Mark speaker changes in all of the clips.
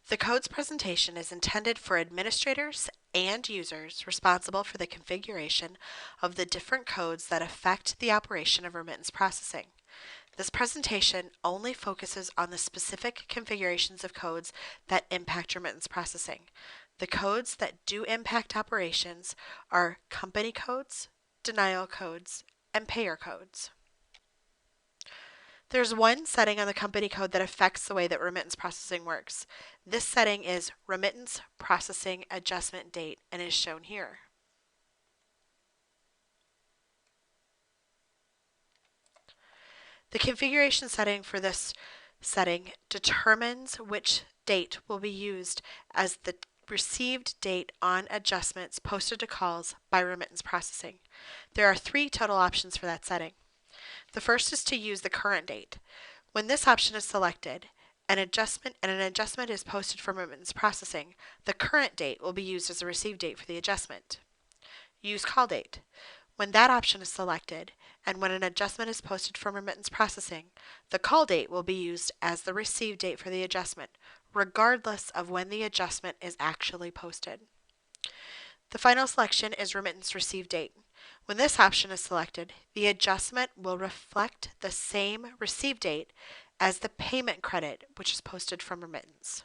Speaker 1: The codes presentation is intended for administrators and users responsible for the configuration of the different codes that affect the operation of remittance processing. This presentation only focuses on the specific configurations of codes that impact remittance processing. The codes that do impact operations are company codes, denial codes, and payer codes. There's one setting on the company code that affects the way that remittance processing works. This setting is Remittance Processing Adjustment Date and is shown here. The configuration setting for this setting determines which date will be used as the received date on adjustments posted to calls by remittance processing. There are 3 total options for that setting. The first is to use the current date. When this option is selected, an adjustment is posted from remittance processing, the current date will be used as the receive date for the adjustment. Use call date. When that option is selected, and when an adjustment is posted from remittance processing, the call date will be used as the receive date for the adjustment, regardless of when the adjustment is actually posted. The final selection is remittance receive date. When this option is selected, the adjustment will reflect the same receive date as the payment credit, which is posted from remittance.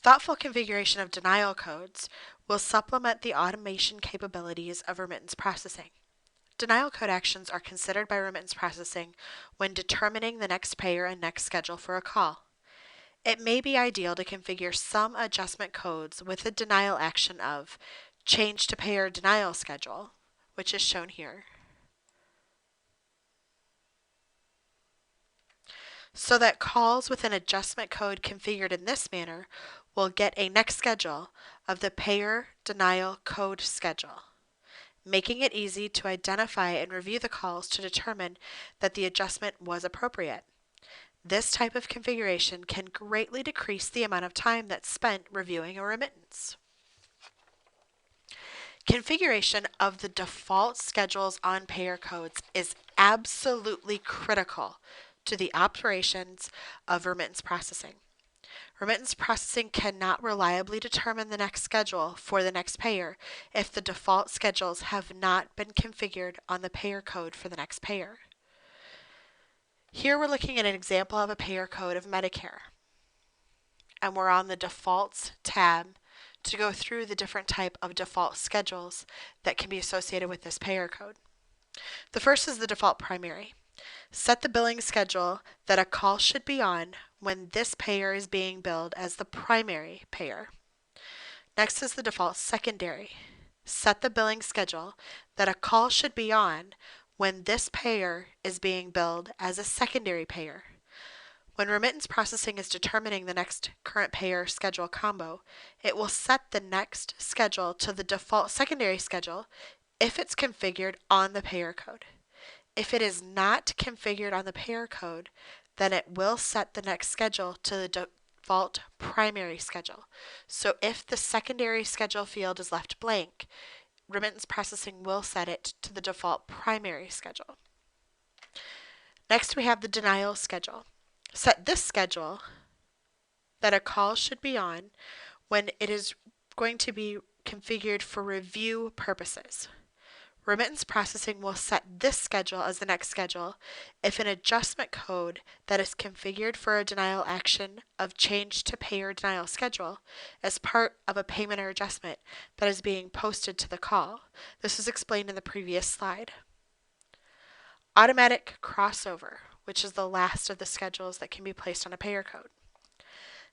Speaker 1: Thoughtful configuration of denial codes will supplement the automation capabilities of remittance processing. Denial code actions are considered by remittance processing when determining the next payer and next schedule for a call. It may be ideal to configure some adjustment codes with the denial action of change to payer denial schedule, which is shown here, so that calls with an adjustment code configured in this manner will get a next schedule of the payer denial code schedule, making it easy to identify and review the calls to determine that the adjustment was appropriate. This type of configuration can greatly decrease the amount of time that's spent reviewing a remittance. Configuration of the default schedules on payer codes is absolutely critical to the operations of remittance processing. Remittance processing cannot reliably determine the next schedule for the next payer if the default schedules have not been configured on the payer code for the next payer. Here we're looking at an example of a payer code of Medicare, and we're on the Defaults tab to go through the different type of default schedules that can be associated with this payer code. The first is the default primary. Set the billing schedule that a call should be on when this payer is being billed as the primary payer. Next is the default secondary. Set the billing schedule that a call should be on when this payer is being billed as a secondary payer. When remittance processing is determining the next current payer schedule combo, it will set the next schedule to the default secondary schedule if it's configured on the payer code. If it is not configured on the payer code, then it will set the next schedule to the default primary schedule. So if the secondary schedule field is left blank, remittance processing will set it to the default primary schedule. Next, we have the denial schedule. Set this schedule that a call should be on when it is going to be configured for review purposes. Remittance processing will set this schedule as the next schedule if an adjustment code that is configured for a denial action of change to payer denial schedule as part of a payment or adjustment that is being posted to the call. This is explained in the previous slide. Automatic crossover, which is the last of the schedules that can be placed on a payer code.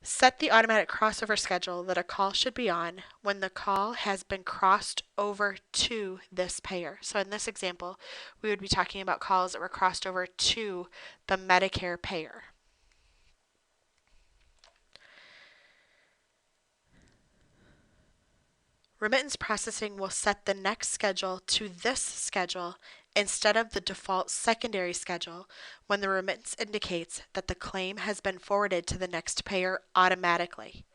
Speaker 1: Set the automatic crossover schedule that a call should be on when the call has been crossed over to this payer. So in this example, we would be talking about calls that were crossed over to the Medicare payer. Remittance processing will set the next schedule to this schedule instead of the default secondary schedule when the remittance indicates that the claim has been forwarded to the next payer automatically.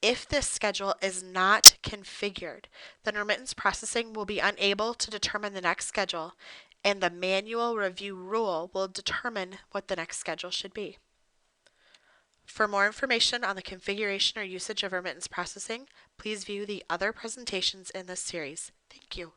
Speaker 1: If this schedule is not configured, then remittance processing will be unable to determine the next schedule, and the manual review rule will determine what the next schedule should be. For more information on the configuration or usage of remittance processing, please view the other presentations in this series. Thank you.